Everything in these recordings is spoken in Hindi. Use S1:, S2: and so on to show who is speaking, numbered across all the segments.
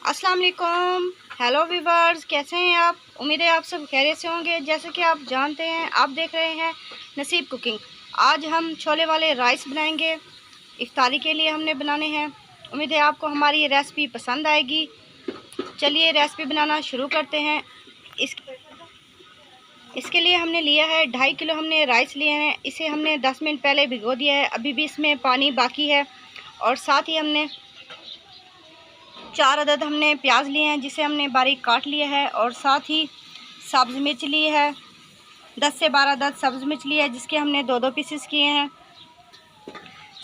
S1: अस्सलाम वालेकुम। हेलो व्यूवर्स, कैसे हैं आप? उम्मीद है आप सब खैरियत से होंगे। जैसे कि आप जानते हैं, आप देख रहे हैं नसीब कुकिंग। आज हम छोले वाले राइस बनाएंगे। इफ्तारी के लिए हमने बनाने हैं। उम्मीद है आपको हमारी ये रेसिपी पसंद आएगी। चलिए रेसिपी बनाना शुरू करते हैं। इसके लिए हमने लिया है 2.5 किलो हमने राइस लिए हैं। इसे हमने 10 मिनट पहले भिगो दिया है। अभी भी इसमें पानी बाकी है। और साथ ही हमने 4 अदद हमने प्याज लिए हैं, जिसे हमने बारीक काट लिया है। और साथ ही सब्ज़ मिर्च ली है, 10 से 12 अदद सब्ज़ मिर्च ली है, जिसके हमने 2-2 पीसेस किए हैं।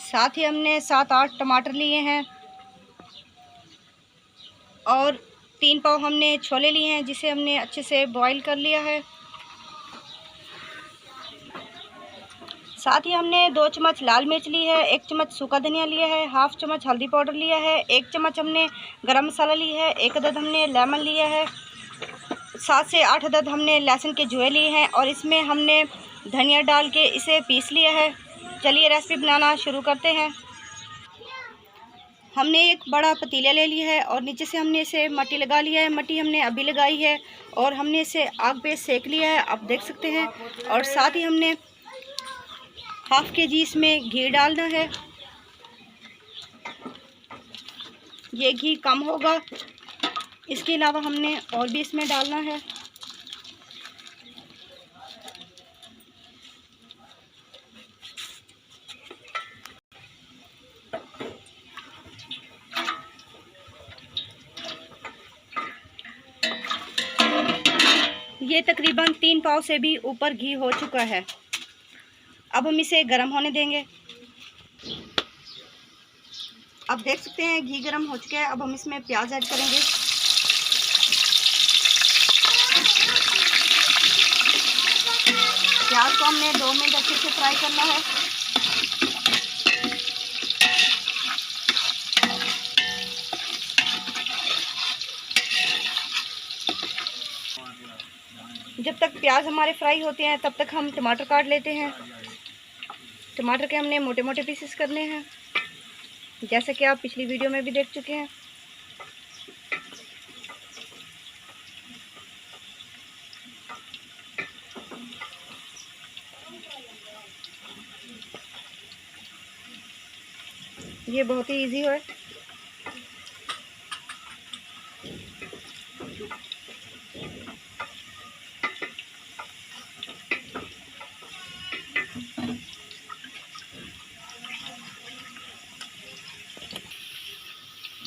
S1: साथ ही हमने 7-8 टमाटर लिए हैं और 3 पाव हमने छोले लिए हैं, जिसे हमने अच्छे से बॉईल कर लिया है। साथ ही हमने 2 चम्मच लाल मिर्च ली है, 1 चम्मच सूखा धनिया लिया है, हाफ़ चम्मच हल्दी पाउडर लिया है, 1 चम्मच हमने गरम मसाला लिया है, 1 अदद हमने लेमन लिया है, 7 से 8 अदद हमने लहसुन के जुए लिए हैं और इसमें हमने धनिया डाल के इसे पीस लिया है। चलिए रेसिपी बनाना शुरू करते हैं। हमने एक बड़ा पतीला ले लिया है और नीचे से हमने इसे मट्टी लगा लिया है। मट्टी हमने अभी लगाई है और हमने इसे आग पे सेक लिया है, आप देख सकते हैं। और साथ ही हमने हाफ़ kg इसमें घी डालना है। ये घी कम होगा, इसके अलावा हमने और भी इसमें डालना है। ये तकरीबन 3 पाव से भी ऊपर घी हो चुका है। अब हम इसे गर्म होने देंगे। अब देख सकते हैं घी गर्म हो चुका है। अब हम इसमें प्याज ऐड करेंगे। प्याज को हमने 2 मिनट अच्छे से फ्राई करना है। जब तक प्याज हमारे फ्राई होते हैं तब तक हम टमाटर काट लेते हैं। टमाटर के हमने मोटे मोटे पीसेस करने हैं, जैसे कि आप पिछली वीडियो में भी देख चुके हैं। ये बहुत ही इजी है।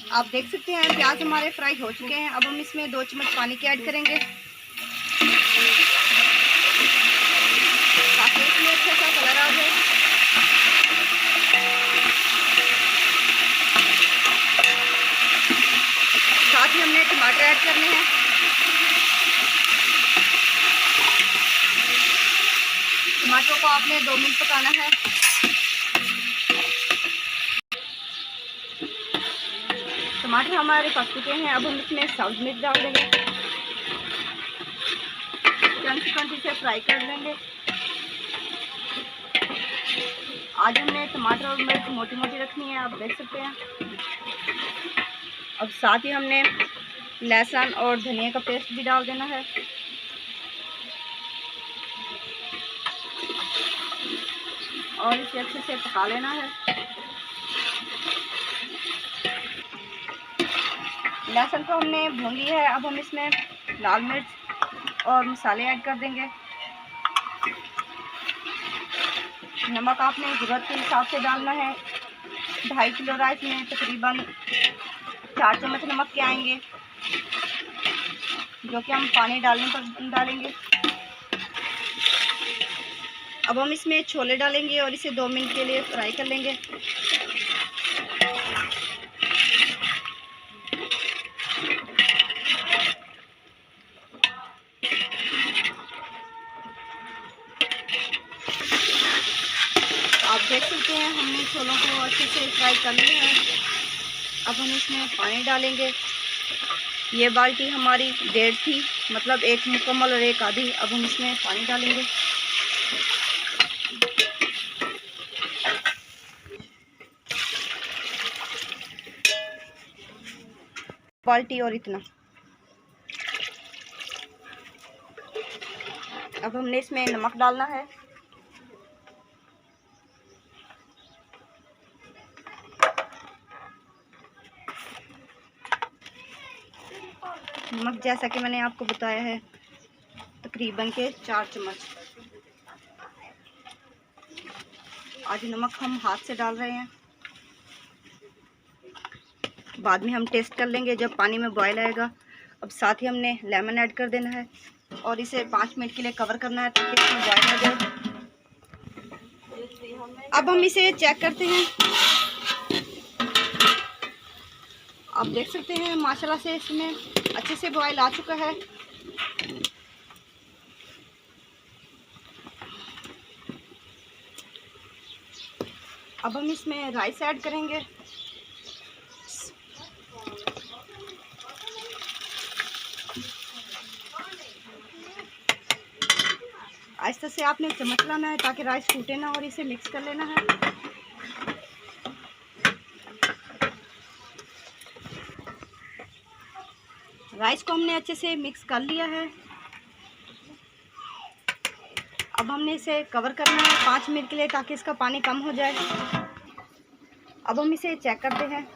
S1: आप देख सकते हैं प्याज हमारे फ्राई हो चुके हैं। अब हम इसमें 2 चम्मच पानी के ऐड करेंगे, ताकि इसमें अच्छा सा कलर आ जाए। साथ ही हमने टमाटर ऐड करने हैं। टमाटरों को आपने 2 मिनट पकाना है। टमाटर हमारे पक चुके हैं। अब हम इसमें सब्ज़ मिर्च डाल देंगे, क्रंची से फ्राई कर लेंगे। आज हमने टमाटर और मिर्च मोटी मोटी रखनी है, आप देख सकते हैं। अब साथ ही हमने लहसुन और धनिया का पेस्ट भी डाल देना है और इसे अच्छे से पका लेना है। लहसुन को हमने भून लिया है। अब हम इसमें लाल मिर्च और मसाले ऐड कर देंगे। नमक आपने ज़रूरत के हिसाब से डालना है। 2.5 किलो राइस में तकरीबन 4 चम्मच नमक के आएंगे, जो कि हम पानी डालने पर डालेंगे। अब हम इसमें छोले डालेंगे और इसे 2 मिनट के लिए फ्राई कर लेंगे। आप देख सकते हैं हमने छोलों को अच्छे से फ्राई कर लिया है। अब हम इसमें पानी डालेंगे। ये बाल्टी हमारी 1.5 थी, मतलब 1 मुकम्मल और 1 आधी। अब हम इसमें पानी डालेंगे। बाल्टी और इतना। अब हमने इसमें नमक डालना है। नमक जैसा कि मैंने आपको बताया है तकरीबन के 4 चम्मच। आज नमक हम हाथ से डाल रहे हैं, बाद में हम टेस्ट कर लेंगे जब पानी में बॉयल आएगा। अब साथ ही हमने लेमन ऐड कर देना है और इसे 5 मिनट के लिए कवर करना है ताकि इसमें बॉयल हो जाए। अब हम इसे चेक करते हैं। आप देख सकते हैं माशाल्लाह से इसमें अच्छे से बॉयल आ चुका है। अब हम इसमें राइस ऐड करेंगे। आहिस्ता से आपने चम्मच लाना है ताकि राइस टूटे ना और इसे मिक्स कर लेना है। राइस को हमने अच्छे से मिक्स कर लिया है। अब हमने इसे कवर करना है 5 मिनट के लिए ताकि इसका पानी कम हो जाए। अब हम इसे चेक करते हैं।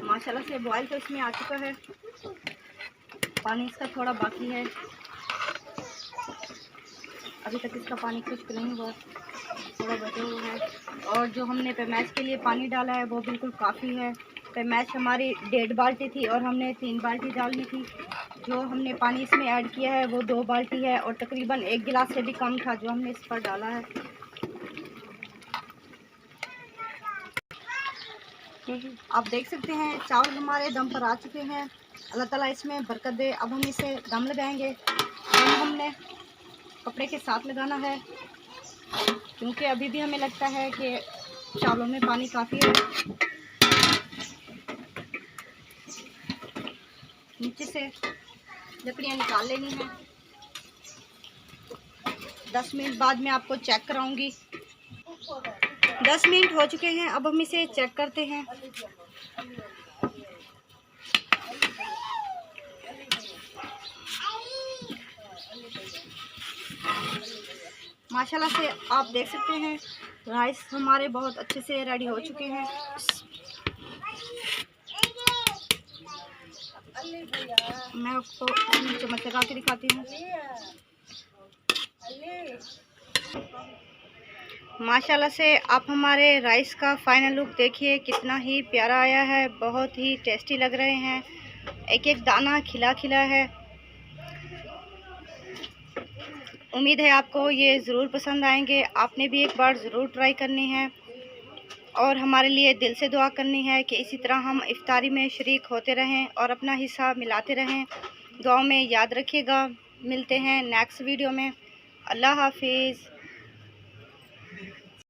S1: माशाल्लाह से बॉयल तो इसमें आ चुका है, पानी इसका थोड़ा बाकी है। अभी तक इसका पानी खुश्क नहीं हुआ, थोड़ा बचा हुआ है। और जो हमने पैमाइश के लिए पानी डाला है वो बिल्कुल काफ़ी है। पैमाइश हमारी 1.5 बाल्टी थी और हमने 3 बाल्टी डालनी थी। जो हमने पानी इसमें ऐड किया है वो 2 बाल्टी है और तकरीबन 1 गिलास से भी कम था जो हमने इस पर डाला है। आप देख सकते हैं चावल हमारे दम पर आ चुके हैं। अल्लाह ताला इसमें बरकत दे। अब हम इसे दम लगाएंगे। दम हमने कपड़े के साथ लगाना है क्योंकि अभी भी हमें लगता है कि चावलों में पानी काफ़ी है। नीचे से लकड़ियाँ निकाल लेनी है। 10 मिनट बाद मैं आपको चेक कराऊंगी। 10 मिनट हो चुके हैं। अब हम इसे चेक करते हैं। माशाल्लाह से आप देख सकते हैं राइस हमारे बहुत अच्छे से रेडी हो चुके हैं। मैं आपको चम्मच लगा के दिखाती हूँ। माशाल्लाह से आप हमारे राइस का फाइनल लुक देखिए, कितना ही प्यारा आया है। बहुत ही टेस्टी लग रहे हैं, एक एक दाना खिला खिला है। उम्मीद है आपको ये ज़रूर पसंद आएंगे। आपने भी एक बार ज़रूर ट्राई करनी है और हमारे लिए दिल से दुआ करनी है कि इसी तरह हम इफ्तारी में शरीक होते रहें और अपना हिस्सा मिलाते रहें। दुआओं में याद रखिएगा। मिलते हैं नेक्स्ट वीडियो में। अल्लाह हाफिज़।